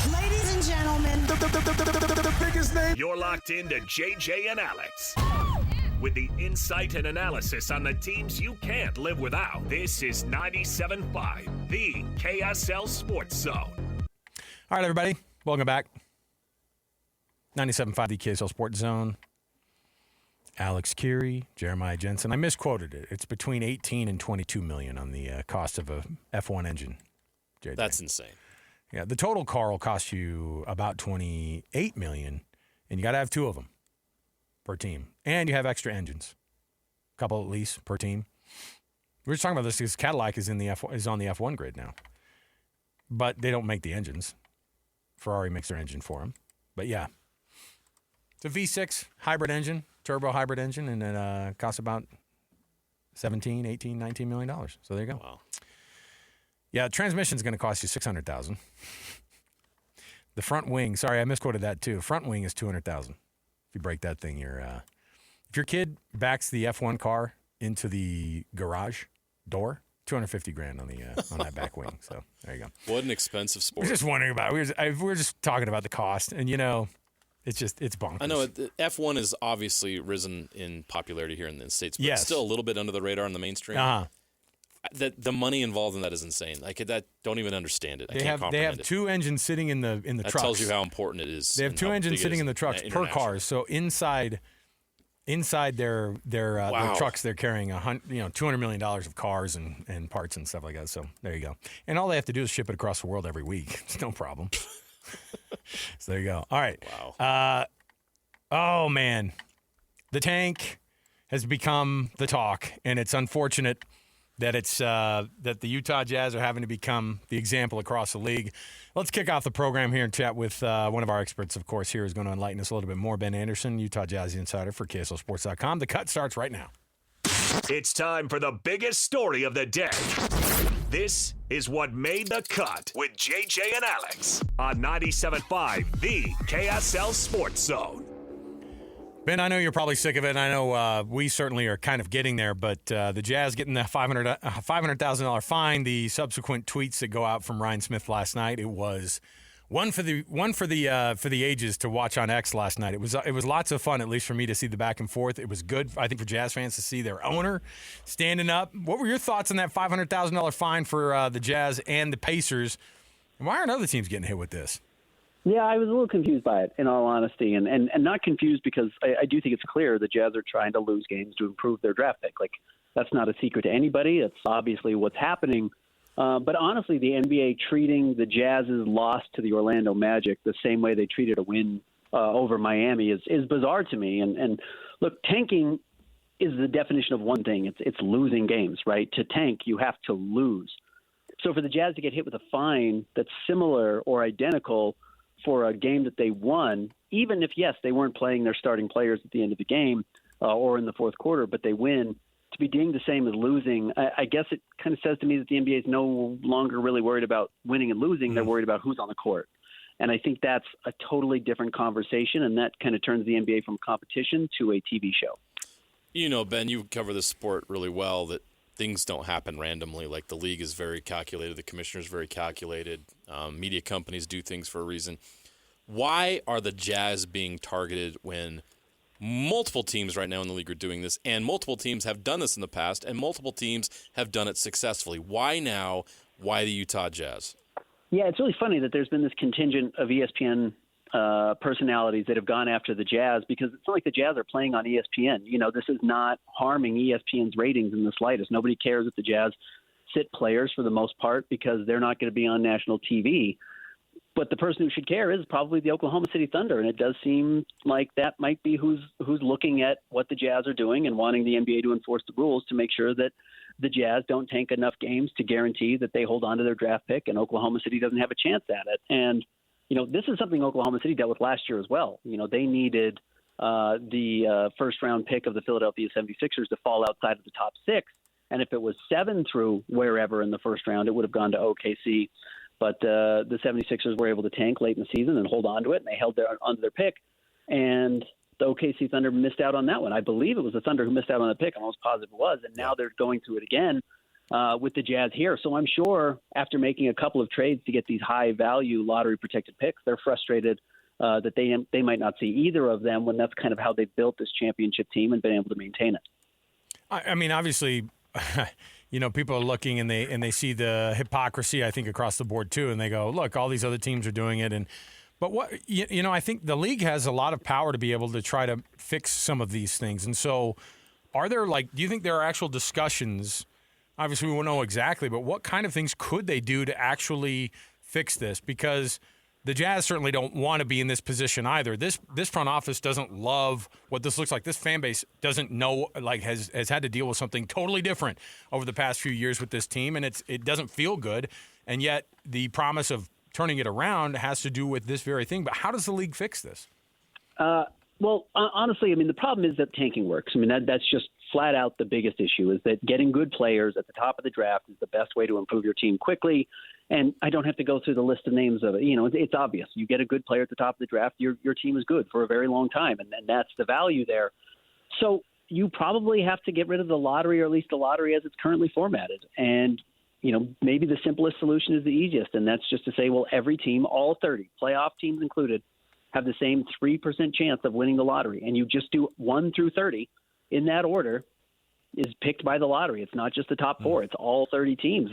Ladies and gentlemen, The biggest name. You're locked into JJ and Alex. With the insight and analysis on the teams you can't live without. This is 97.5, the KSL Sports Zone. All right, everybody. Welcome back. 97.5, the KSL Sports Zone. Alex Kirry, Jeremiah Jensen. I misquoted it. It's between 18 and 22 million on the cost of a F1 engine. JJ. That's insane. Yeah, the total car will cost you about 28 million, and you got to have two of them per team, and you have extra engines, a couple at least per team. We were just talking about this because Cadillac is on the F1 grid now, but they don't make the engines. Ferrari makes their engine for them, but yeah, it's a V6 hybrid engine, turbo hybrid engine, and it costs about 17, 18, 19 million dollars. So there you go. Wow. Yeah, transmission's going to cost you $600,000. The front wing, sorry, I misquoted that too. Front wing is $200,000. If you break that thing, if your kid backs the F1 car into the garage door, $250,000 on that back wing. So there you go. What an expensive sport. We're just wondering about it. We were just talking about the cost, and it's bonkers. I know F1 has obviously risen in popularity here in the States, but Yes. it's still a little bit under the radar in the mainstream. Uh-huh. The money involved in that is insane. Don't even understand it. I They can't have comprehend it. two engines sitting in the That trucks. tells you how important it is. They have and two how engines big it sitting is in the trucks per internationally. car. So inside their Wow. trucks, they're carrying $200 million of cars and parts and stuff like that. So there you go. And all they have to do is ship it across the world every week. It's no problem. So there you go. All right. Wow. Oh man, the tank has become the talk, and it's unfortunate that that the Utah Jazz are having to become the example across the league. Let's kick off the program here and chat with one of our experts, of course, here is going to enlighten us a little bit more. Ben Anderson, Utah Jazz insider for KSLSports.com. The cut starts right now. It's time for the biggest story of the day. This is what made the cut with JJ and Alex on 97.5, the KSL Sports Zone. Ben, I know you're probably sick of it, and I know we certainly are kind of getting there, but the Jazz getting the $500,000 fine, the subsequent tweets that go out from Ryan Smith last night, it was one for the ages to watch on X last night. It was lots of fun, at least for me, to see the back and forth. It was good, I think, for Jazz fans to see their owner standing up. What were your thoughts on that $500,000 fine for the Jazz and the Pacers? And why aren't other teams getting hit with this? Yeah, I was a little confused by it, in all honesty, and not confused because I do think it's clear the Jazz are trying to lose games to improve their draft pick. Like, that's not a secret to anybody. It's obviously what's happening. But honestly, the NBA treating the Jazz's loss to the Orlando Magic the same way they treated a win over Miami is bizarre to me. And look, tanking is the definition of one thing. It's losing games, right? To tank, you have to lose. So for the Jazz to get hit with a fine that's similar or identical for a game that they won, even if, yes, they weren't playing their starting players at the end of the game or in the fourth quarter, but they win, to be deemed the same as losing, I guess it kind of says to me that the NBA is no longer really worried about winning and losing. They're worried about who's on the court. And I think that's a totally different conversation, and that kind of turns the NBA from competition to a TV show. Ben, you cover this sport really well, that things don't happen randomly. Like, the league is very calculated. The commissioner's very calculated. Media companies do things for a reason. Why are the Jazz being targeted when multiple teams right now in the league are doing this, and multiple teams have done this in the past, and multiple teams have done it successfully? Why now? Why the Utah Jazz? Yeah, it's really funny that there's been this contingent of ESPN personalities that have gone after the Jazz, because it's not like the Jazz are playing on ESPN. This is not harming ESPN's ratings in the slightest. Nobody cares if the Jazz sit players for the most part because they're not going to be on national TV. But the person who should care is probably the Oklahoma City Thunder, and it does seem like that might be who's looking at what the Jazz are doing and wanting the NBA to enforce the rules to make sure that the Jazz don't tank enough games to guarantee that they hold on to their draft pick and Oklahoma City doesn't have a chance at it. And this is something Oklahoma City dealt with last year as well. They needed the first-round pick of the Philadelphia 76ers to fall outside of the top six. And if it was 7 through wherever in the first round, it would have gone to OKC. But the 76ers were able to tank late in the season and hold on to it, and they held onto their pick. And the OKC Thunder missed out on that one. I believe it was the Thunder who missed out on the pick. I'm almost positive it was. And now they're going through it again. with the Jazz here. So I'm sure after making a couple of trades to get these high-value lottery-protected picks, they're frustrated that they might not see either of them when that's kind of how they've built this championship team and been able to maintain it. I mean, obviously, people are looking and they see the hypocrisy, I think, across the board too, and they go, look, all these other teams are doing it. But what I think the league has a lot of power to be able to try to fix some of these things. And so do you think there are actual discussions? Obviously, we won't know exactly, but what kind of things could they do to actually fix this? Because the Jazz certainly don't want to be in this position either. This front office doesn't love what this looks like. This fan base doesn't know, has had to deal with something totally different over the past few years with this team, and it doesn't feel good. And yet the promise of turning it around has to do with this very thing. But how does the league fix this? Well, honestly, I mean, the problem is that tanking works. I mean, that's just flat out the biggest issue, is that getting good players at the top of the draft is the best way to improve your team quickly. And I don't have to go through the list of names of it. It's obvious. You get a good player at the top of the draft, your team is good for a very long time, and that's the value there. So you probably have to get rid of the lottery, or at least the lottery as it's currently formatted. And maybe the simplest solution is the easiest, and that's just to say, well, every team, all 30, playoff teams included, have the same 3% chance of winning the lottery. And you just do 1 through 30 in that order is picked by the lottery. It's not just the top 4. It's all 30 teams.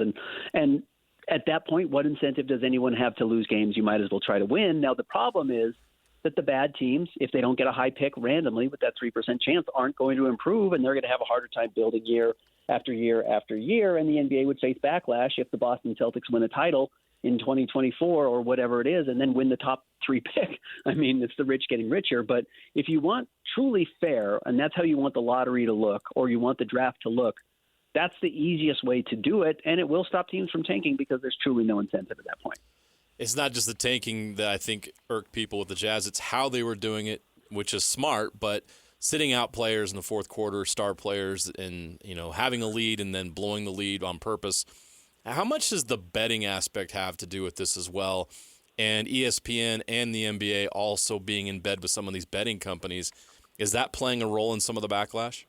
And at that point, what incentive does anyone have to lose games? You might as well try to win. Now, the problem is that the bad teams, if they don't get a high pick randomly with that 3% chance, aren't going to improve, and they're going to have a harder time building year after year after year. And the NBA would face backlash if the Boston Celtics win a title in 2024 or whatever it is, and then win the top 3 pick. I mean, it's the rich getting richer. But if you want truly fair, and that's how you want the lottery to look, or you want the draft to look, that's the easiest way to do it, and it will stop teams from tanking because there's truly no incentive at that point. It's not just the tanking that I think irked people with the Jazz. It's how they were doing it, which is smart, but sitting out players in the fourth quarter, star players, and having a lead and then blowing the lead on purpose. How much does the betting aspect have to do with this as well? And ESPN and the NBA also being in bed with some of these betting companies, is that playing a role in some of the backlash?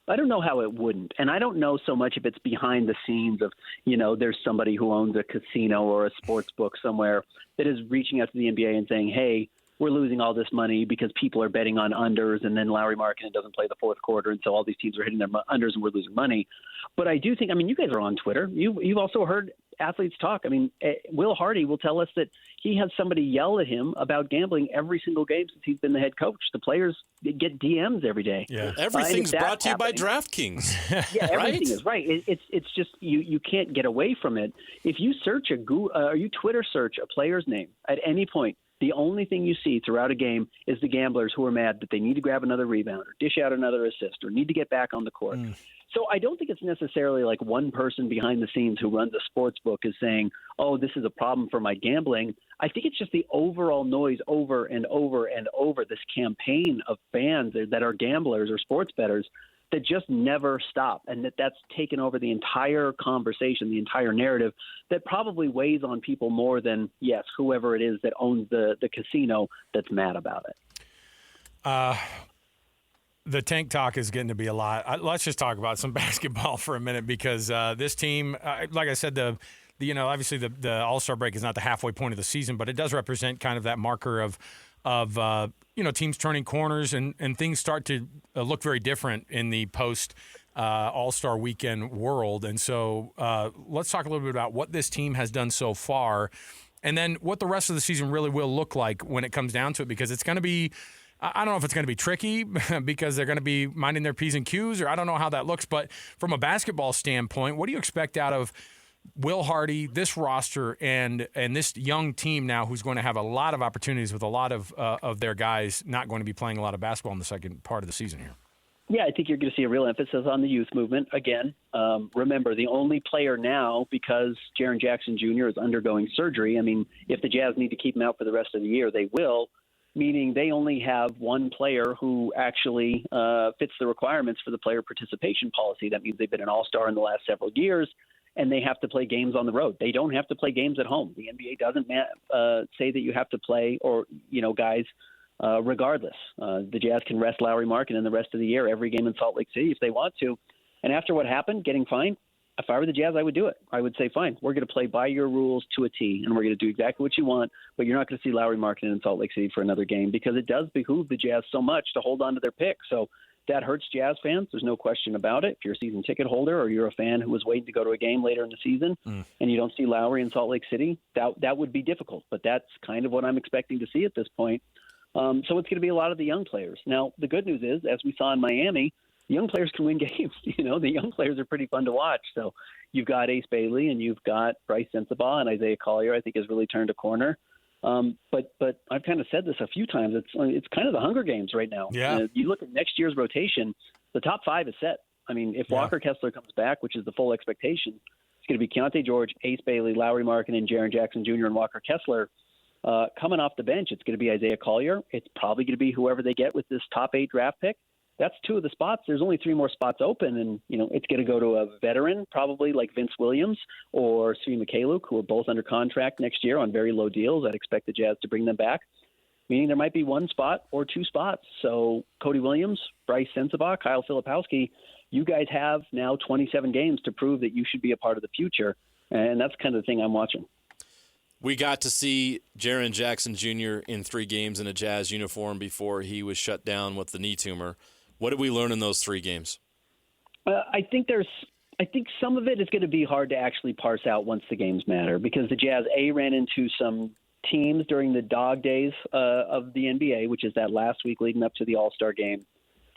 I don't know how it wouldn't. And I don't know so much if it's behind the scenes of, there's somebody who owns a casino or a sports book somewhere that is reaching out to the NBA and saying, hey, we're losing all this money because people are betting on unders, and then Lauri Markkanen doesn't play the fourth quarter, and so all these teams are hitting their unders and we're losing money. But I do think, you guys are on Twitter. You've also heard athletes talk. Will Hardy will tell us that he has somebody yell at him about gambling every single game since he's been the head coach. The players get DMs every day. Yeah, everything's brought to you by DraftKings. Yeah, everything is right. It's just you can't get away from it. If you search you Twitter search a player's name at any point, the only thing you see throughout a game is the gamblers who are mad that they need to grab another rebound or dish out another assist or need to get back on the court. So I don't think it's necessarily like one person behind the scenes who runs a sports book is saying, oh, this is a problem for my gambling. I think it's just the overall noise over and over and over, this campaign of fans that are gamblers or sports bettors that just never stop, and that's taken over the entire conversation, the entire narrative, that probably weighs on people more than, yes, whoever it is that owns the casino that's mad about it. The tank talk is getting to be a lot. Let's just talk about some basketball for a minute, because this team, like I said, obviously the All-Star break is not the halfway point of the season, but it does represent kind of that marker of teams turning corners and things start to look very different in the post All-Star weekend world. And so let's talk a little bit about what this team has done so far, and then what the rest of the season really will look like when it comes down to it, because it's going to be, I don't know if it's going to be tricky because they're going to be minding their P's and Q's, or I don't know how that looks. But from a basketball standpoint, what do you expect out of Will Hardy, this roster, and this young team now who's going to have a lot of opportunities with a lot of their guys not going to be playing a lot of basketball in the second part of the season here? Yeah, I think you're going to see a real emphasis on the youth movement again. Remember, the only player now, because Jaren Jackson Jr. is undergoing surgery, if the Jazz need to keep him out for the rest of the year, they will, meaning they only have one player who actually fits the requirements for the player participation policy. That means they've been an all-star in the last several years, and they have to play games on the road. They don't have to play games at home. The NBA doesn't say that you have to play guys regardless. The Jazz can rest Lauri Markkanen the rest of the year, every game in Salt Lake City if they want to. And after what happened, getting fined, if I were the Jazz, I would do it. I would say, fine, we're going to play by your rules to a T, and we're going to do exactly what you want, but you're not going to see Lauri Markkanen in Salt Lake City for another game because it does behoove the Jazz so much to hold on to their pick. So that hurts Jazz fans. There's no question about it. If you're a season ticket holder or you're a fan who was waiting to go to a game later in the season and you don't see Lauri in Salt Lake City, that would be difficult. But that's kind of what I'm expecting to see at this point. So it's going to be a lot of the young players. Now, the good news is, as we saw in Miami, young players can win games. The young players are pretty fun to watch. So you've got Ace Bailey and you've got Bryce Sensabaugh, and Isaiah Collier, I think, has really turned a corner. But I've kind of said this a few times. It's kind of the Hunger Games right now. Yeah. You look at next year's rotation, the top 5 is set. I mean, if Walker Kessler comes back, which is the full expectation, it's going to be Keontae George, Ace Bailey, Lauri Markkanen, Jaren Jackson Jr., and Walker Kessler. Coming off the bench, it's going to be Isaiah Collier. It's probably going to be whoever they get with this top 8 draft pick. That's 2 of the spots. There's only 3 more spots open, and it's going to go to a veteran, probably like Vince Williams or Svi Mikhailuk, who are both under contract next year on very low deals. I'd expect the Jazz to bring them back, meaning there might be 1 spot or 2 spots. So Cody Williams, Bryce Sensabaugh, Kyle Filipowski, you guys have now 27 games to prove that you should be a part of the future, and that's kind of the thing I'm watching. We got to see Jaren Jackson Jr. in 3 games in a Jazz uniform before he was shut down with the knee tumor. What did we learn in those 3 games? I think some of it is going to be hard to actually parse out once the games matter because the Jazz ran into some teams during the dog days of the NBA, which is that last week leading up to the All-Star game.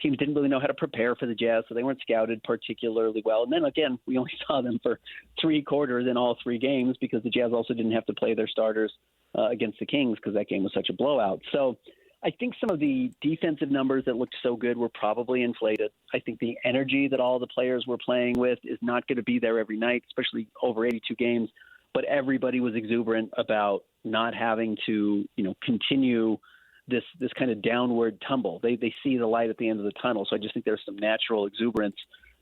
Teams didn't really know how to prepare for the Jazz, so they weren't scouted particularly well. And then again, we only saw them for 3 quarters in all 3 games because the Jazz also didn't have to play their starters against the Kings because that game was such a blowout. So I think some of the defensive numbers that looked so good were probably inflated. I think the energy that all the players were playing with is not going to be there every night, especially over 82 games. But everybody was exuberant about not having to, continue this kind of downward tumble. They see the light at the end of the tunnel. So I just think there's some natural exuberance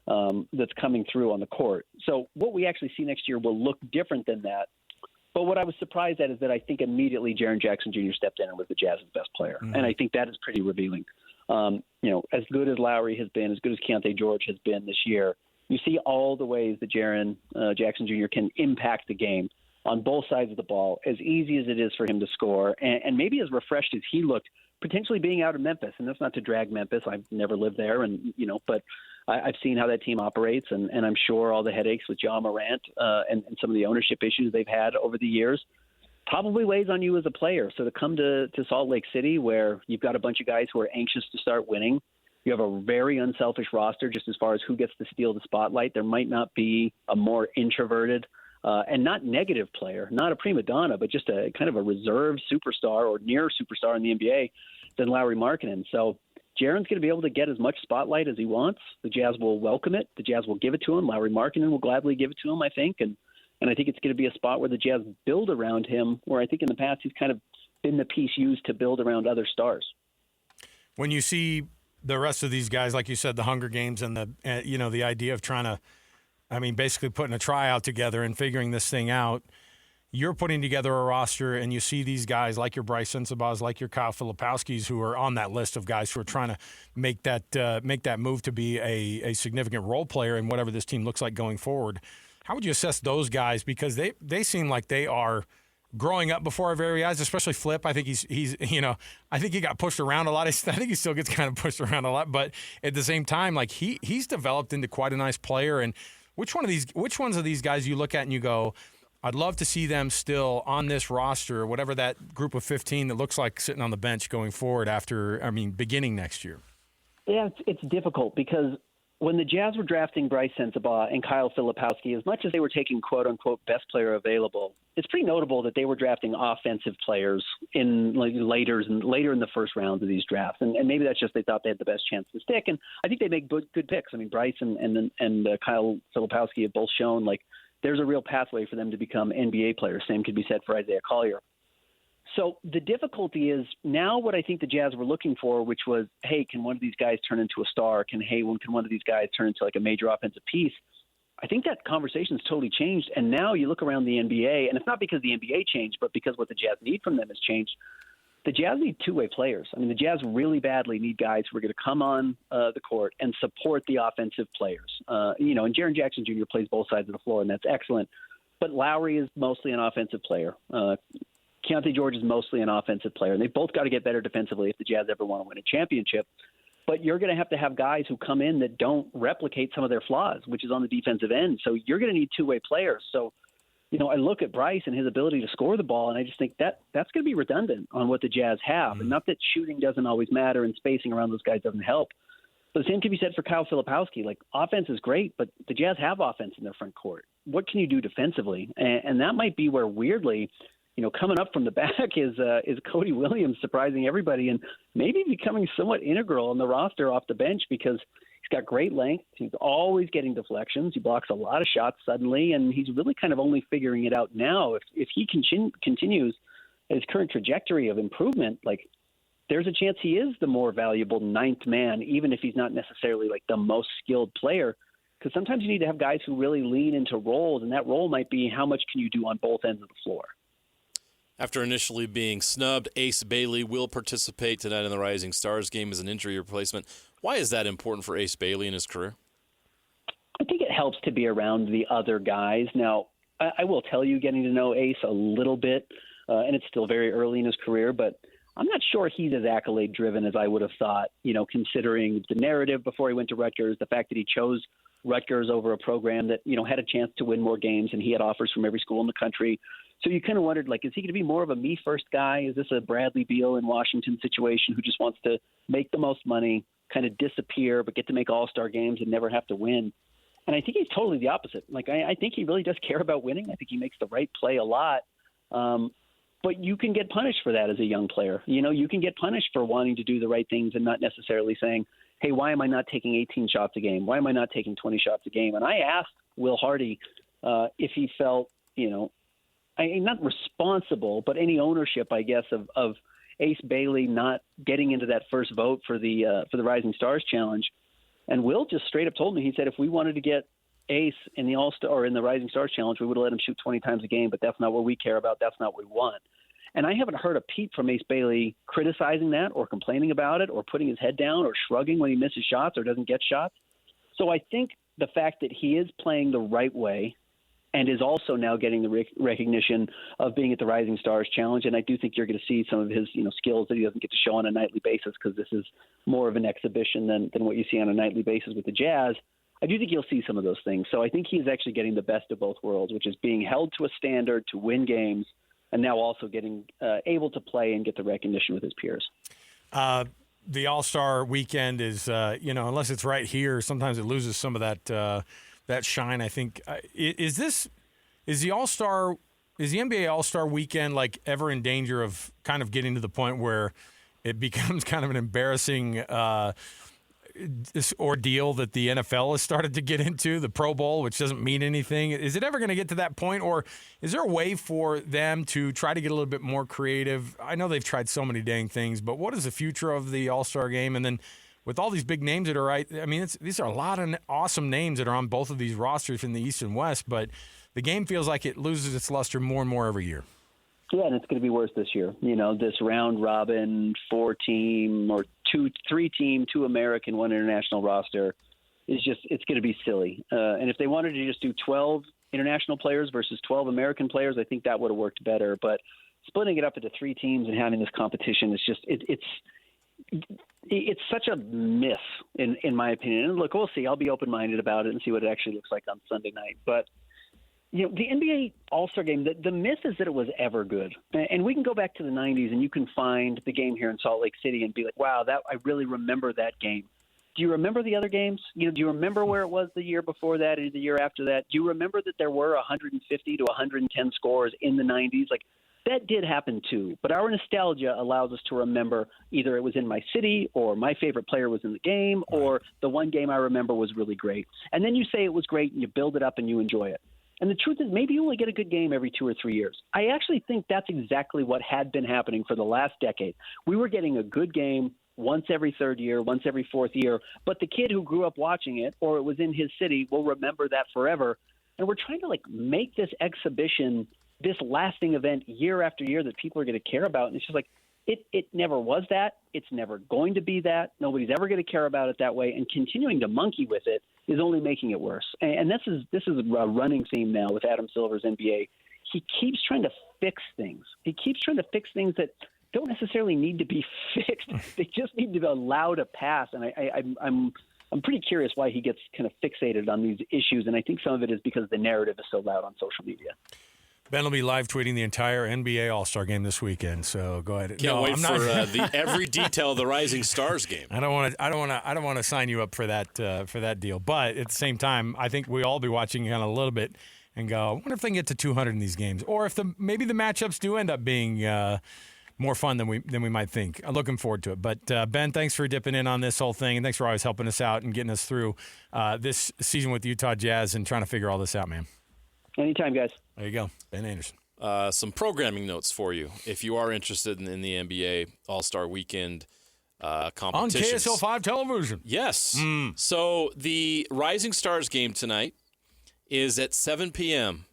that's coming through on the court. So what we actually see next year will look different than that. But what I was surprised at is that I think immediately Jaren Jackson Jr. stepped in and was the Jazz's best player. And I think that is pretty revealing. As good as Lauri has been, as good as Keontae George has been this year, you see all the ways that Jaren Jackson Jr. can impact the game on both sides of the ball, as easy as it is for him to score, and maybe as refreshed as he looked, potentially being out of Memphis. And that's not to drag Memphis. I've never lived there, but I've seen how that team operates, and I'm sure all the headaches with Ja Morant and some of the ownership issues they've had over the years probably weighs on you as a player. So to come to Salt Lake City where you've got a bunch of guys who are anxious to start winning, you have a very unselfish roster just as far as who gets to steal the spotlight. There might not be a more introverted and not negative player, not a prima donna, but just a kind of a reserved superstar or near superstar in the NBA than Lauri Markkanen. So Jaren's going to be able to get as much spotlight as he wants. The Jazz will welcome it. The Jazz will give it to him. Lauri Markkanen will gladly give it to him, I think. And I think it's going to be a spot where the Jazz build around him, where I think in the past he's kind of been the piece used to build around other stars. When you see the rest of these guys, like you said, the Hunger Games and the idea of trying to, basically putting a tryout together and figuring this thing out, you're putting together a roster and you see these guys like your Bryce Sensabaughs, like your Kyle Filipowskis, who are on that list of guys who are trying to make that move to be a significant role player in whatever this team looks like going forward. How would you assess those guys? Because they seem like they are growing up before our very eyes, especially Flip. I think he's I think he got pushed around a lot. I think he still gets kind of pushed around a lot, but at the same time, like he's developed into quite a nice player. And which ones of these guys you look at and you go, I'd love to see them still on this roster, whatever that group of 15 that looks like sitting on the bench going forward beginning next year? Yeah, it's difficult because when the Jazz were drafting Bryce Sensabaugh and Kyle Filipowski, as much as they were taking quote-unquote best player available, it's pretty notable that they were drafting offensive players in later in the first rounds of these drafts. And maybe that's just they thought they had the best chance to stick. And I think they make good picks. I mean, Bryce and Kyle Filipowski have both shown there's a real pathway for them to become NBA players. Same could be said for Isaiah Collier. So the difficulty is now what I think the Jazz were looking for, which was, hey, can one of these guys turn into a star? Can one of these guys turn into a major offensive piece? I think that conversation has totally changed. And now you look around the NBA, and it's not because the NBA changed, but because what the Jazz need from them has changed. the Jazz need two-way players. I mean, the Jazz really badly need guys who are going to come on the court and support the offensive players. And Jaren Jackson Jr. plays both sides of the floor, and that's excellent. But Lowry is mostly an offensive player. Keontae George is mostly an offensive player, and they've both got to get better defensively if the Jazz ever want to win a championship. But you're going to have guys who come in that don't replicate some of their flaws, which is on the defensive end. So you're going to need two-way players. So, I look at Bryce and his ability to score the ball, and I just think that's going to be redundant on what the Jazz have. And not that shooting doesn't always matter and spacing around those guys doesn't help. But the same can be said for Kyle Filipowski. Like, offense is great, but the Jazz have offense in their front court. What can you do defensively? And that might be where, weirdly, coming up from the back is Cody Williams surprising everybody and maybe becoming somewhat integral on the roster off the bench because he's got great length. He's always getting deflections. He blocks a lot of shots suddenly, and he's really kind of only figuring it out now. If he continues his current trajectory of improvement, like, there's a chance he is the more valuable ninth man, even if he's not necessarily like the most skilled player. Because sometimes you need to have guys who really lean into roles, and that role might be how much can you do on both ends of the floor. After initially being snubbed, Ace Bailey will participate tonight in the Rising Stars game as an injury replacement. Why is that important for Ace Bailey in his career? I think it helps to be around the other guys. Now, I will tell you, getting to know Ace a little bit, and it's still very early in his career, but I'm not sure he's as accolade-driven as I would have thought, considering the narrative before he went to Rutgers, the fact that he chose Rutgers over a program that, had a chance to win more games, and he had offers from every school in the country. So you kind of wondered, like, is he going to be more of a me-first guy? Is this a Bradley Beal in Washington situation who just wants to make the most money, kind of disappear, but get to make all-star games and never have to win? And I think he's totally the opposite. Like, I think he really does care about winning. I think he makes the right play a lot. But you can get punished for that as a young player. You can get punished for wanting to do the right things and not necessarily saying, hey, why am I not taking 18 shots a game? Why am I not taking 20 shots a game? And I asked Will Hardy if he felt, not responsible, but any ownership, I guess, of Ace Bailey not getting into that first vote for the Rising Stars Challenge. And Will just straight up told me, he said, if we wanted to get Ace in the All-Star or in the Rising Stars Challenge, we would have let him shoot 20 times a game, but that's not what we care about. That's not what we want. And I haven't heard a peep from Ace Bailey criticizing that or complaining about it or putting his head down or shrugging when he misses shots or doesn't get shots. So I think the fact that he is playing the right way and is also now getting the recognition of being at the Rising Stars Challenge, and I do think you're going to see some of his skills that he doesn't get to show on a nightly basis because this is more of an exhibition than what you see on a nightly basis with the Jazz. I do think you'll see some of those things. So I think he's actually getting the best of both worlds, which is being held to a standard to win games and now also getting able to play and get the recognition with his peers. The All-Star weekend is, unless it's right here, sometimes it loses some of that shine. I think is the NBA All-Star weekend like ever in danger of kind of getting to the point where it becomes kind of an embarrassing this ordeal that the NFL has started to get into, the Pro Bowl, which doesn't mean anything? Is it ever going to get to that point, or is there a way for them to try to get a little bit more creative? I know they've tried so many dang things, but what is the future of the All-Star game? And then with all these big names that are these are a lot of awesome names that are on both of these rosters in the East and West, but the game feels like it loses its luster more and more every year. Yeah, and it's going to be worse this year. This round robin 4-team or 3-team, 2 American, 1 international roster is it's going to be silly. And if they wanted to just do 12 international players versus 12 American players, I think that would have worked better. But splitting it up into 3 teams and having this competition is just it's such a miss in my opinion. And look, we'll see. I'll be open-minded about it and see what it actually looks like on Sunday night. But the NBA All-Star Game, the myth is that it was ever good. And we can go back to the 90s and you can find the game here in Salt Lake City and be like, wow, I really remember that game. Do you remember the other games? Do you remember where it was the year before that or the year after that? Do you remember that there were 150 to 110 scores in the 90s? Like, that did happen too. But our nostalgia allows us to remember either it was in my city or my favorite player was in the game or the one game I remember was really great. And then you say it was great and you build it up and you enjoy it. And the truth is, maybe you only get a good game every 2 or 3 years. I actually think that's exactly what had been happening for the last decade. We were getting a good game once every 3rd year, once every 4th year, but the kid who grew up watching it or it was in his city will remember that forever. And we're trying to make this exhibition, this lasting event year after year that people are going to care about. And it's just It never was that. It's never going to be that. Nobody's ever going to care about it that way. And continuing to monkey with it is only making it worse. And this is a running theme now with Adam Silver's NBA. He keeps trying to fix things. He keeps trying to fix things that don't necessarily need to be fixed. They just need to be allowed to pass. And I'm pretty curious why he gets kind of fixated on these issues. And I think some of it is because the narrative is so loud on social media. Ben will be live tweeting the entire NBA All-Star game this weekend, so go ahead. Can't wait for every detail of the Rising Stars game. I don't want to sign you up for that deal. But at the same time, I think we all be watching kind of a little bit and go, I wonder if they can get to 200 in these games, or if maybe the matchups do end up being more fun than we might think. I'm looking forward to it. But Ben, thanks for dipping in on this whole thing, and thanks for always helping us out and getting us through this season with the Utah Jazz and trying to figure all this out, man. Anytime, guys. There you go, Ben Anderson. Some programming notes for you if you are interested in the NBA All-Star Weekend competitions. On KSL 5 television. Yes. So the Rising Stars game tonight is at 7 p.m.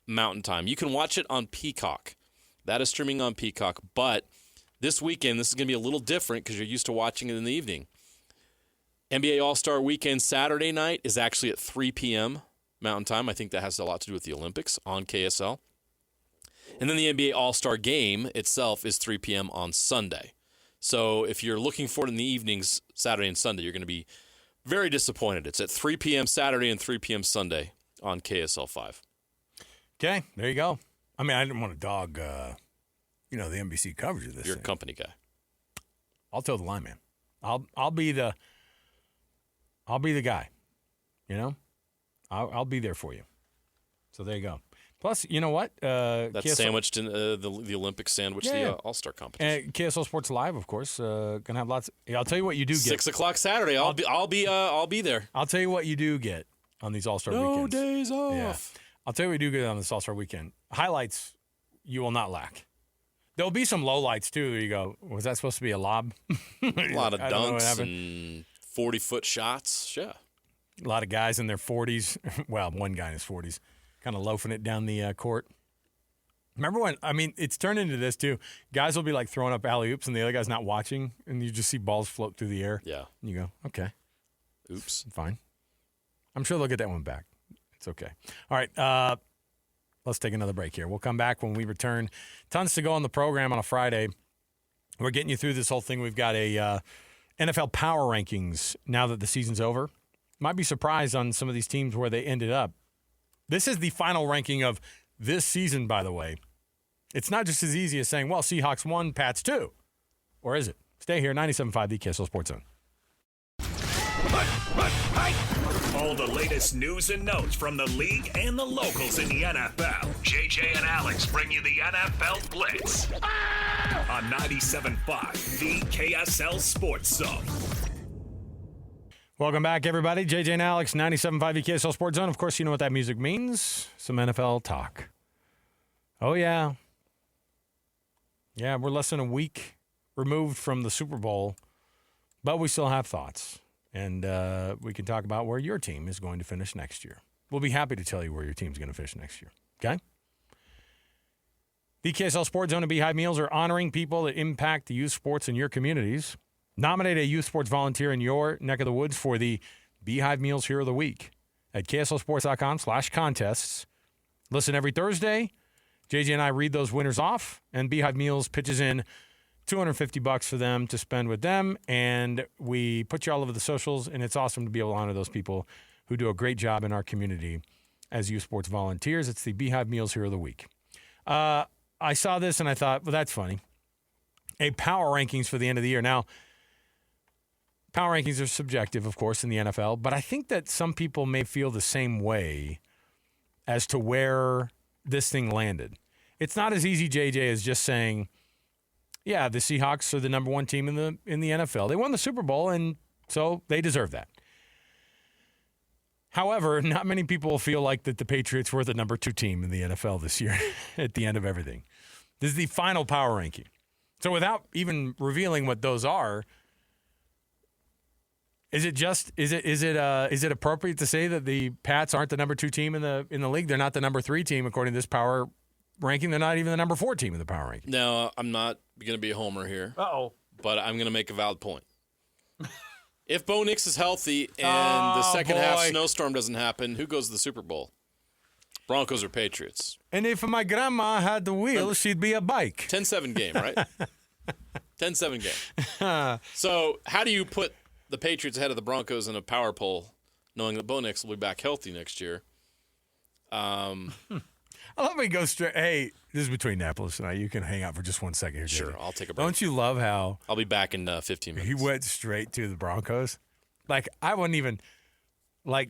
Mountain Time. You can watch it on Peacock. That is streaming on Peacock. But this weekend, this is going to be a little different because you're used to watching it in the evening. NBA All-Star Weekend Saturday night is actually at 3 p.m. Mountain Time. I think that has a lot to do with the Olympics on KSL. And then the NBA All-Star Game itself is 3 p.m. on Sunday. So if you're looking for it in the evenings, Saturday and Sunday, you're going to be very disappointed. It's at 3 p.m. Saturday and 3 p.m. Sunday on KSL 5. Okay, there you go. I mean, I didn't want to dog, the NBC coverage of this. You're thing. a company guy. I'll toe the line, man. I'll be the guy. You know, I'll be there for you. So there you go. Plus, you know what? That's KSL, sandwiched in the Olympic sandwich, the All-Star competition. And KSL Sports Live, of course, gonna have lots. I'll tell you what you do get. 6 o'clock Saturday. I'll be there. I'll tell you what you do get on these All-Star weekends. No days off. Yeah. I'll tell you what you do get on this All-Star weekend. Highlights you will not lack. There'll be some lowlights too. You go, was that supposed to be a lob? A lot of dunks and 40-foot shots. Yeah. A lot of guys in their 40s. Well, one guy in his 40s. Kind of loafing it down the court. Remember when, it's turned into this too. Guys will be like throwing up alley-oops and the other guy's not watching, and you just see balls float through the air. Yeah. And you go, okay. Oops. Fine. I'm sure they'll get that one back. It's okay. All right. Let's take another break here. We'll come back when we return. Tons to go on the program on a Friday. We're getting you through this whole thing. We've got a NFL power rankings now that the season's over. Might be surprised on some of these teams where they ended up. This is the final ranking of this season, by the way. It's not just as easy as saying, well, Seahawks 1, Pats 2. Or is it? Stay here, 97.5, the KSL Sports Zone. All the latest news and notes from the league and the locals in the NFL. JJ and Alex bring you the NFL Blitz on 97.5, the KSL Sports Zone. Welcome back, everybody. JJ and Alex, 97.5 the KSL Sports Zone. Of course, you know what that music means. Some NFL talk. Oh, yeah. Yeah, we're less than a week removed from the Super Bowl, but we still have thoughts. And we can talk about where your team is going to finish next year. We'll be happy to tell you where your team's going to finish next year. Okay? The KSL Sports Zone and Beehive Meals are honoring people that impact the youth sports in your communities. Nominate a youth sports volunteer in your neck of the woods for the Beehive Meals Hero of the Week at KSLSports.com/contests. Listen every Thursday. JJ and I read those winners off, and Beehive Meals pitches in $250 for them to spend with them, and we put you all over the socials, and it's awesome to be able to honor those people who do a great job in our community as youth sports volunteers. It's the Beehive Meals Hero of the Week. I saw this, and I thought, well, that's funny. A power rankings for the end of the year. Now, power rankings are subjective, of course, in the NFL, but I think that some people may feel the same way as to where this thing landed. It's not as easy, JJ, as just saying, yeah, the Seahawks are the number one team in the NFL. They won the Super Bowl, and so they deserve that. However, not many people feel like that the Patriots were the number 2 team in the NFL this year at the end of everything. This is the final power ranking. So without even revealing what those are, is it appropriate to say that the Pats aren't the number 2 team in the league? They're not the number 3 team according to this power ranking. They're not even the number 4 team in the power ranking. No, I'm not going to be a homer here, Uh-oh. but I'm going to make a valid point. If Bo Nix is healthy and the second half snowstorm doesn't happen, who goes to the Super Bowl? Broncos or Patriots? And if my grandma had the wheel, she'd be a bike. 10-7 game, right? 10-7 game. So how do you put the Patriots ahead of the Broncos in a power poll, knowing that Bo Nix will be back healthy next year? I love me go straight. Hey, this is between Annapolis and I. You can hang out for just 1 second here. Sure, JJ. I'll take a break. Don't you love how I'll be back in 15 minutes. he went straight to the Broncos? Like, I wouldn't even,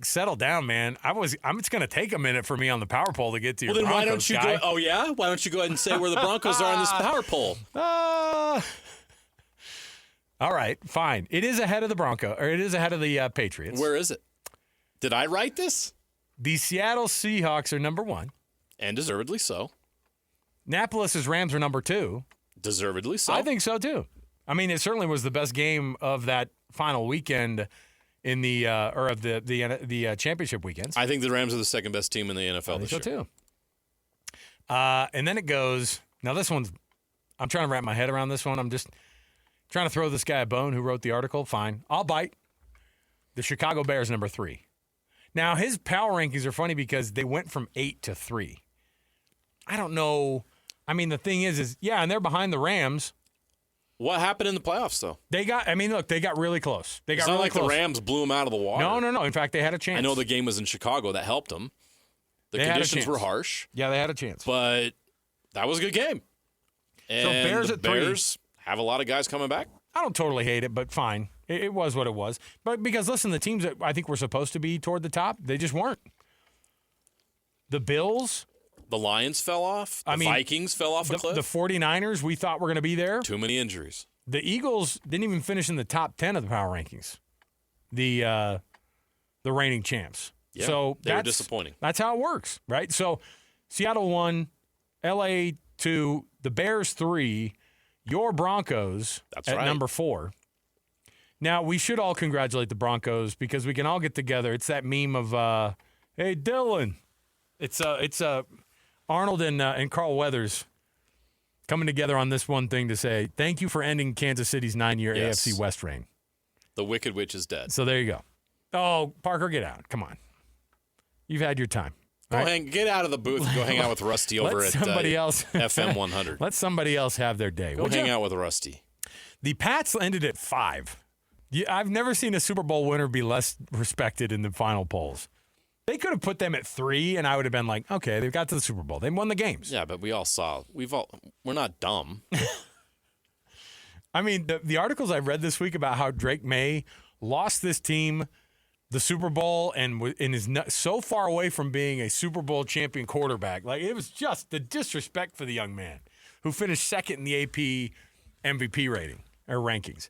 settle down, man. It's going to take a minute for me on the power poll to get to your Well, then why Broncos don't you guy. go? Oh, yeah? Why don't you go ahead and say where the Broncos are on this power poll? All right, fine. It is ahead of the Patriots. Where is it? Did I write this? The Seattle Seahawks are number 1. And deservedly so. Annapolis' Rams are number 2. Deservedly so. I think so, too. I mean, it certainly was the best game of that final weekend in the championship weekends. I think the Rams are the second best team in the NFL this year. So too. And then it goes. Now this one's. I'm trying to wrap my head around this one. I'm just trying to throw this guy a bone who wrote the article. Fine, I'll bite. The Chicago Bears number 3. Now his power rankings are funny because they went from 8 to 3. I don't know. I mean, the thing is yeah, and they're behind the Rams. What happened in the playoffs, though? They got really close. They got it's not really like close. the Rams blew them out of the water. No. In fact, they had a chance. I know the game was in Chicago. That helped them. The They had a conditions were chance. harsh. Yeah, they had a chance. But that was a good game. And Bears the at 3. Bears have a lot of guys coming back. I don't totally hate it, but fine. It was what it was. But because, listen, the teams that I think were supposed to be toward the top, they just weren't. The Bills. The Lions fell off. The Vikings fell off a cliff. The 49ers, we thought were going to be there. Too many injuries. The Eagles didn't even finish in the top 10 of the power rankings. The reigning champs. Yeah, so they were disappointing. That's how it works, right? So Seattle 1, LA 2, the Bears 3, your Broncos at number 4. Now, we should all congratulate the Broncos because we can all get together. It's that meme of, hey, Dylan. It's Arnold and Carl Weathers coming together on this one thing to say, thank you for ending Kansas City's 9-year AFC West reign. The Wicked Witch is dead. So there you go. Oh, Parker, get out. Come on. You've had your time. Get out of the booth and go hang out with Rusty over at somebody else FM 100. Let somebody else have their day. Go hang out with Rusty. The Pats ended at 5. I've never seen a Super Bowl winner be less respected in the final polls. They could have put them at 3, and I would have been like, okay, they've got to the Super Bowl. They won the games. Yeah, but we all saw. We're not dumb. I mean, the articles I read this week about how Drake May lost this team the Super Bowl and is so far away from being a Super Bowl champion quarterback. Like, it was just the disrespect for the young man who finished second in the AP MVP rating or rankings.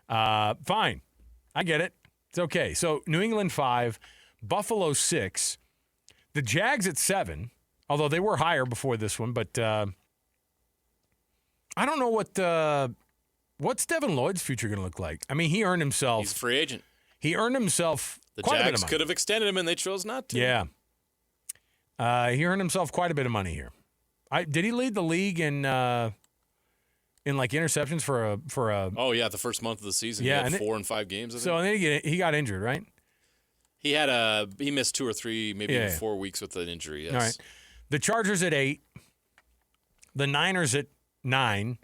Fine. I get it. It's okay. So New England 5, Buffalo 6, the Jags at 7, although they were higher before this one, but I don't know what's Devin Lloyd's future going to look like. I mean, he earned himself. He's a free agent. He earned himself the quite a bit of Jags money. could have extended him, and they chose not to. Yeah. He earned himself quite a bit of money here. Did he lead the league in like interceptions for a? Oh yeah, the first month of the season. Yeah, he had 4 and 5 games. So and then he got injured, right? He missed 2 or 3, maybe even 4 weeks with an injury. Yes. All right. The Chargers at 8, the Niners at 9,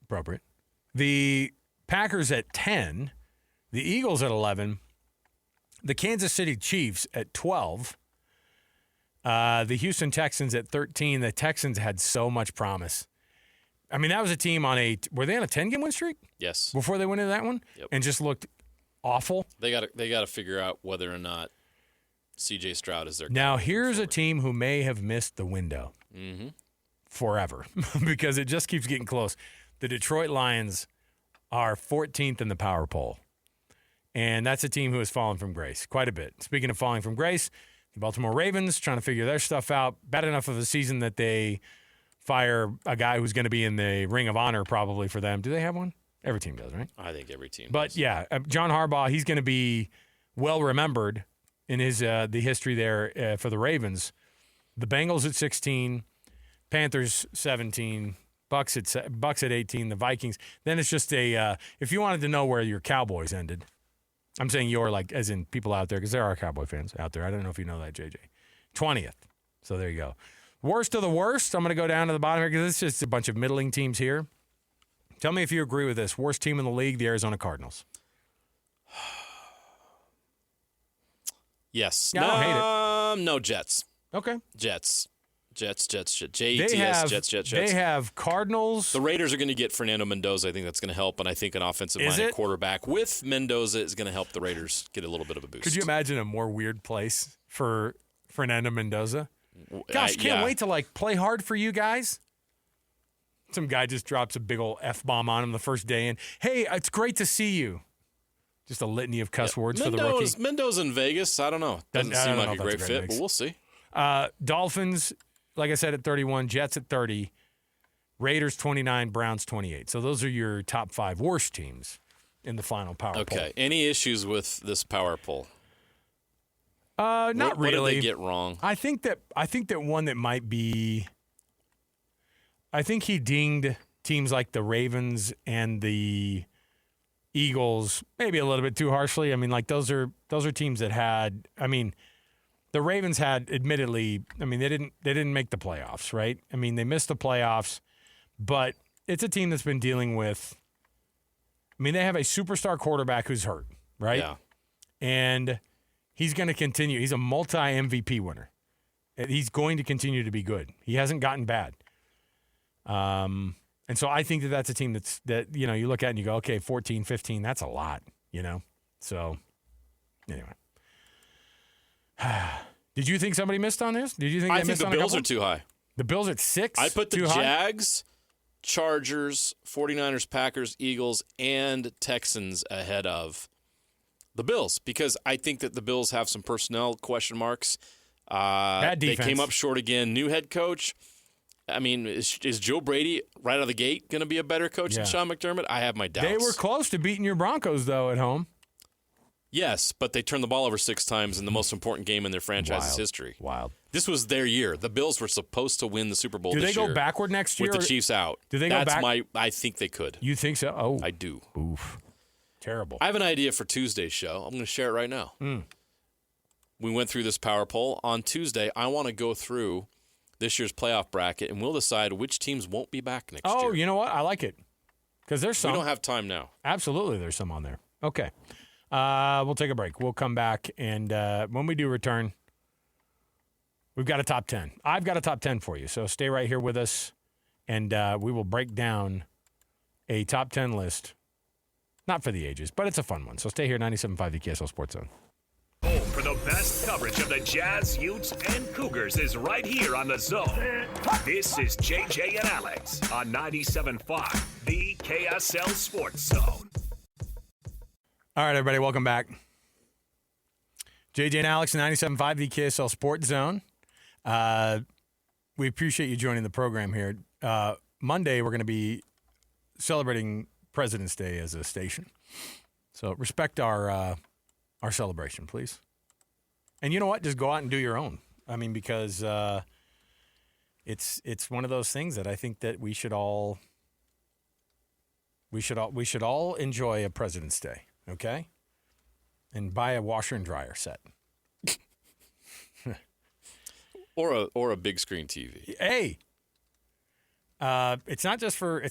appropriate. The Packers at 10, the Eagles at 11, the Kansas City Chiefs at 12, the Houston Texans at 13. The Texans had so much promise. I mean, that was a team were they on a 10-game win streak? Yes. Before they went into that one? Yep. And just looked awful. They got to figure out whether or not C.J. Stroud is their. Now, here's a team who may have missed the window forever because it just keeps getting close. The Detroit Lions are 14th in the power poll, and that's a team who has fallen from grace quite a bit. Speaking of falling from grace, the Baltimore Ravens trying to figure their stuff out. Bad enough of a season that they fire a guy who's going to be in the Ring of Honor probably for them. Do they have one? Every team does, right? I think every team But, does. yeah, John Harbaugh, he's going to be well remembered in his the history there for the Ravens. The Bengals at 16, Panthers 17, Bucks at 18. The Vikings. Then it's just a. If you wanted to know where your Cowboys ended, I'm saying your like as in people out there because there are Cowboy fans out there. I don't know if you know that, JJ. 20th. So there you go. Worst of the worst. I'm going to go down to the bottom here because it's just a bunch of middling teams here. Tell me if you agree with this. Worst team in the league, the Arizona Cardinals. Yes. Yeah, I don't hate it. No, Jets. Okay. Jets. Jets. Jets. Jets. They have Cardinals. The Raiders are going to get Fernando Mendoza. I think that's going to help, and I think an offensive-minded quarterback with Mendoza is going to help the Raiders get a little bit of a boost. Could you imagine a more weird place for Fernando Mendoza? Gosh, can't wait to like play hard for you guys. Some guy just drops a big old F-bomb on him the first day, and hey, it's great to see you. Just a litany of cuss words for the rookie. Mendoza in Vegas, I don't know. Doesn't seem like a great fit, but we'll see. Dolphins, like I said, at 31. Jets at 30. Raiders 29. Browns 28. So those are your top 5 worst teams in the final power poll. Okay. Any issues with this power poll? Not really. What did they get wrong? I think that one that might be. I think he dinged teams like the Ravens and the Eagles maybe a little bit too harshly. I mean, like those are teams that had. I mean, the Ravens had admittedly. I mean, they didn't make the playoffs, right? I mean, they missed the playoffs, but it's a team that's been dealing with. I mean, they have a superstar quarterback who's hurt, right? Yeah, and he's going to continue. He's a multi-MVP winner. He's going to continue to be good. He hasn't gotten bad. And so I think that's a team that you look at and you go, okay, 14, 15, that's a lot, So anyway. Did you think somebody missed on this? Did you think I they think missed the on a Bills couple? are too high. The Bills at 6? I put the too high? Jags, Chargers, 49ers, Packers, Eagles, and Texans ahead of the Bills because I think that the Bills have some personnel question marks. Bad defense. They came up short again. New head coach. I mean, is Joe Brady right out of the gate going to be a better coach than Sean McDermott? I have my doubts. They were close to beating your Broncos, though, at home. Yes, but they turned the ball over 6 times in the most important game in their franchise's history. Wild. This was their year. The Bills were supposed to win the Super Bowl this year. Do they go backward next year? With the Chiefs out. Do they go back? I think they could. You think so? Oh. I do. Oof. Terrible. I have an idea for Tuesday's show. I'm going to share it right now. We went through this power poll. On Tuesday, I want to go through this year's playoff bracket, and we'll decide which teams won't be back next year. Oh, you know what? I like it. Because there's some. We don't have time now. Absolutely, there's some on there. Okay. We'll take a break. We'll come back, and when we do return, we've got a top 10. I've got a top 10 for you, so stay right here with us, and we will break down a top 10 list. Not for the ages, but it's a fun one. So stay here, 97.5 the KSL Sports Zone. Home for the best coverage of the Jazz, Utes, and Cougars is right here on the Zone. This is JJ and Alex on 97.5, the KSL Sports Zone. All right, everybody, welcome back. JJ and Alex, 97.5, the KSL Sports Zone. We appreciate you joining the program here. Monday, we're going to be celebrating President's Day as a station. So respect our celebration, please. And you know what? Just go out and do your own. I mean, because it's one of those things that I think that we should all enjoy a President's Day, okay? And buy a washer and dryer set. Or a big screen TV. Hey. It's not just for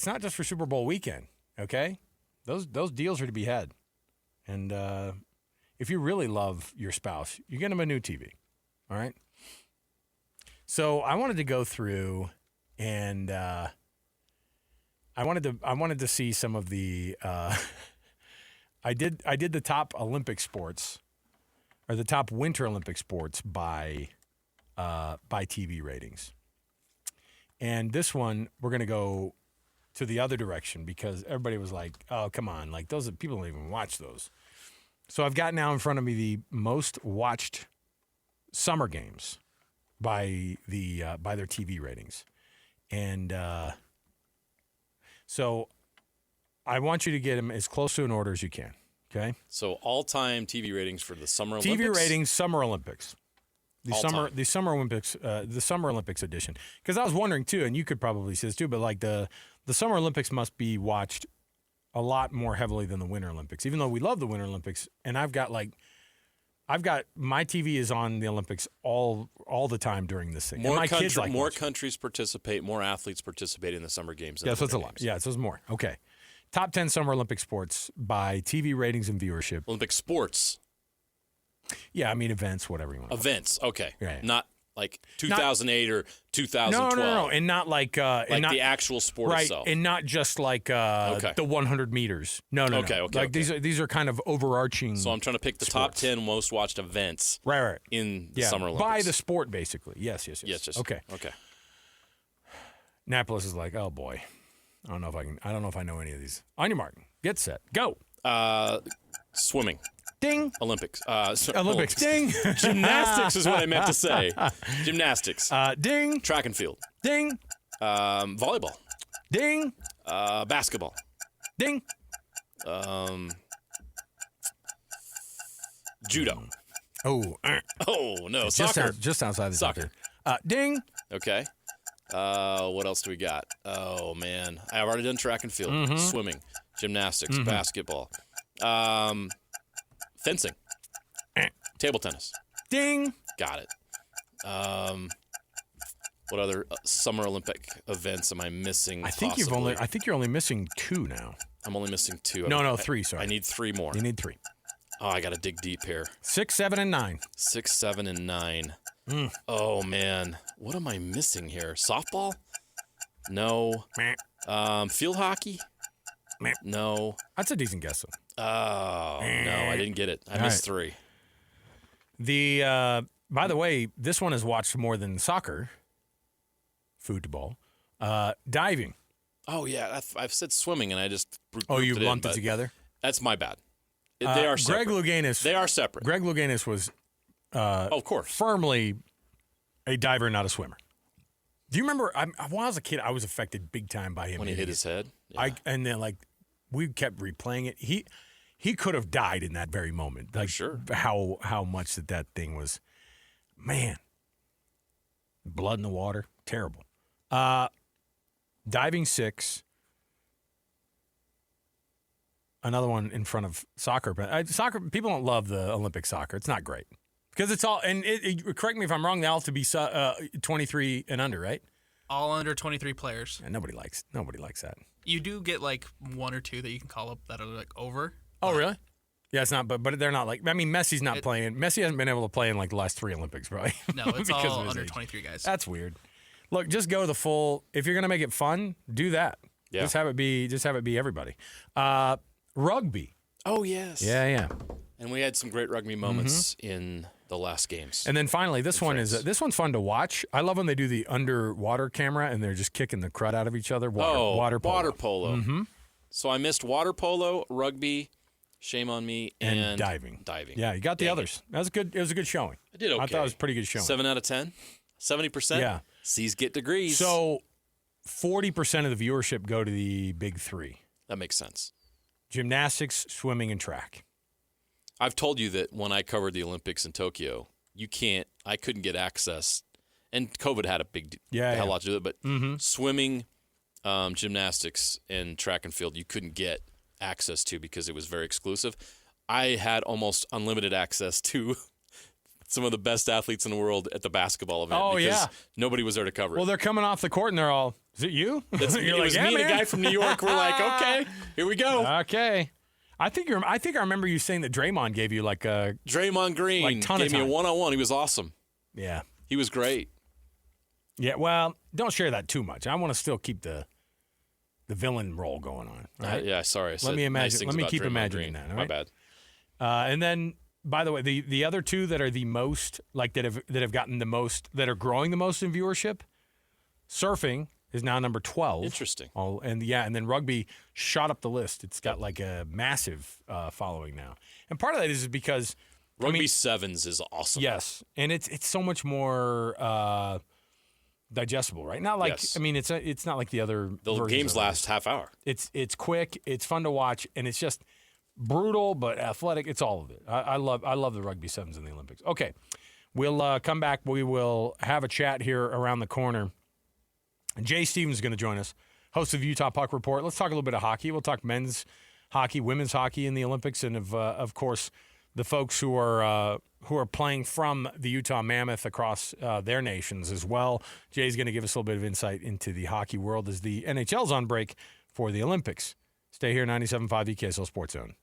Super Bowl weekend, okay? Those deals are to be had. And if you really love your spouse, you get them a new TV. All right? So I wanted to go through and I wanted to see some of the I did the top Olympic sports or the top Winter Olympic sports by TV ratings. And this one, we're going to go to the other direction because everybody was like, oh, come on. Like, those people don't even watch those. So I've got now in front of me the most watched summer games by their TV ratings. And so I want you to get them as close to an order as you can, okay? So all-time TV ratings for the Summer Olympics? TV ratings, Summer Olympics. The All summer, time. the Summer Olympics edition. Because I was wondering too, and you could probably see this too, but like the Summer Olympics must be watched a lot more heavily than the Winter Olympics. Even though we love the Winter Olympics, and I've got my TV is on the Olympics all the time during this thing. And my kids like more watch it. countries participate, more athletes participate in the Summer Games. Than Yeah, the so it's a Winter lot. Games. Yeah, so it's more. Okay. Top 10 Summer Olympic sports by TV ratings and viewership. Olympic sports Yeah, I mean events, whatever you want. events. Okay, Yeah. not like 2008 or 2012. No, and not like like and not, the actual sport right, itself. and not just like the 100 meters. No. Okay, Like okay. these are kind of overarching. So I'm trying to pick the top sports. 10 most watched events right. in the Yeah, Summer Olympics. by the sport basically. Yes. Yes, just Okay. Napolis is like, oh boy, I don't know if I know any of these. On your mark, get set, go. Swimming, Ding. Olympics, Olympics. Ding. Gymnastics is what I meant to say. Gymnastics, Ding. track and field, Ding. volleyball, Ding. basketball, Ding. judo. Oh, Oh no, just soccer. just outside the top Soccer. 10. Ding. Okay. What else do we got? Oh man, I've already done track and field, Mm-hmm. swimming, gymnastics, basketball, fencing, table tennis. Ding. Got it. What other Summer Olympic events am I missing? I think you're only missing 2 now. I'm only missing 2. No, 3. Sorry, I need 3 more. you need 3. Oh, I got to dig deep here. 6, 7, and 9. 6, 7, and 9. Mm. Oh man, what am I missing here? Softball? No. Meh. Field hockey? Meh. No. That's a decent guess though. Oh no, I didn't get it. I missed 3. The by the way, this one has watched more than soccer, football, diving. Oh yeah, I've said swimming, and I just Oh, you grouped lumped in, it but together. That's my bad. They are separate. Greg Louganis. They are separate. Greg Louganis was Oh, of course. firmly a diver, not a swimmer. Do you remember? When I was a kid, I was affected big time by him When he hitting hit his head. it. And then like we kept replaying it. He could have died in that very moment. Like sure. How much that thing was, man. Blood in the water, terrible. Diving 6. Another one in front of soccer, but soccer people don't love the Olympic soccer. It's not great because it's all. And correct me if I'm wrong. They all have to be 23 and under, right? All under 23 players. And nobody likes that. You do get like 1 or 2 that you can call up that are like over. Oh, really? Yeah, it's not. But they're not like. I mean, Messi's not playing. Messi hasn't been able to play in like the last 3 Olympics, probably. No, it's because all of his under age. 23 guys. That's weird. Look, just go the full. If you're gonna make it fun, do that. Yeah. Just have it be everybody. Rugby. Oh yes. Yeah. And we had some great rugby moments in the last games. And then finally, this one's fun to watch. I love when they do the underwater camera and they're just kicking the crud out of each other. Water polo. Mm-hmm. So I missed water polo, rugby, shame on me, and diving. Diving. Yeah, you got the Dang others. That was good. It was a good showing. I did okay. I thought it was a pretty good showing. 7 out of 10, 70%. Yeah. C's get degrees. So 40% of the viewership go to the big 3: that makes sense. gymnastics, swimming, and track. I've told you that when I covered the Olympics in Tokyo, I couldn't get access, and COVID had a lot to do with it, but swimming, gymnastics, and track and field, you couldn't get access to because it was very exclusive. I had almost unlimited access to some of the best athletes in the world at the basketball event because nobody was there to cover it. Well, they're coming off the court and they're all, is it you? It was me and a guy from New York. We're like, okay, here we go. Okay. I think I remember you saying that Draymond gave you like a Draymond Green like ton gave of me a time. one-on-one. He was awesome. Yeah. He was great. Yeah, well, don't share that too much. I want to still keep the villain role going on. All right? Yeah, sorry. I said Let me nice imagine. things Let me about keep Draymond imagining Green. that. All My right? bad. And then, by the way, the other 2 that are the most like that have gotten the most, that are growing the most in viewership, surfing is now number 12. Interesting. And then rugby shot up the list. It's got like a massive following now, and part of that is because Rugby sevens is awesome. yes, and it's so much more digestible, right? Not like Yes. I mean, it's not like the other The versions games of it. last half hour. It's quick, it's fun to watch, and it's just brutal but athletic. It's all of it. I love the rugby sevens in the Olympics. Okay, We'll come back. We will have a chat here around the corner. Jay Stevens is going to join us, host of Utah Puck Report. Let's talk a little bit of hockey. We'll talk men's hockey, women's hockey in the Olympics, and of course the folks who are playing from the Utah Mammoth across their nations as well. Jay's going to give us a little bit of insight into the hockey world as the NHL's on break for the Olympics. Stay here, 97.5 EKSL Sports Zone.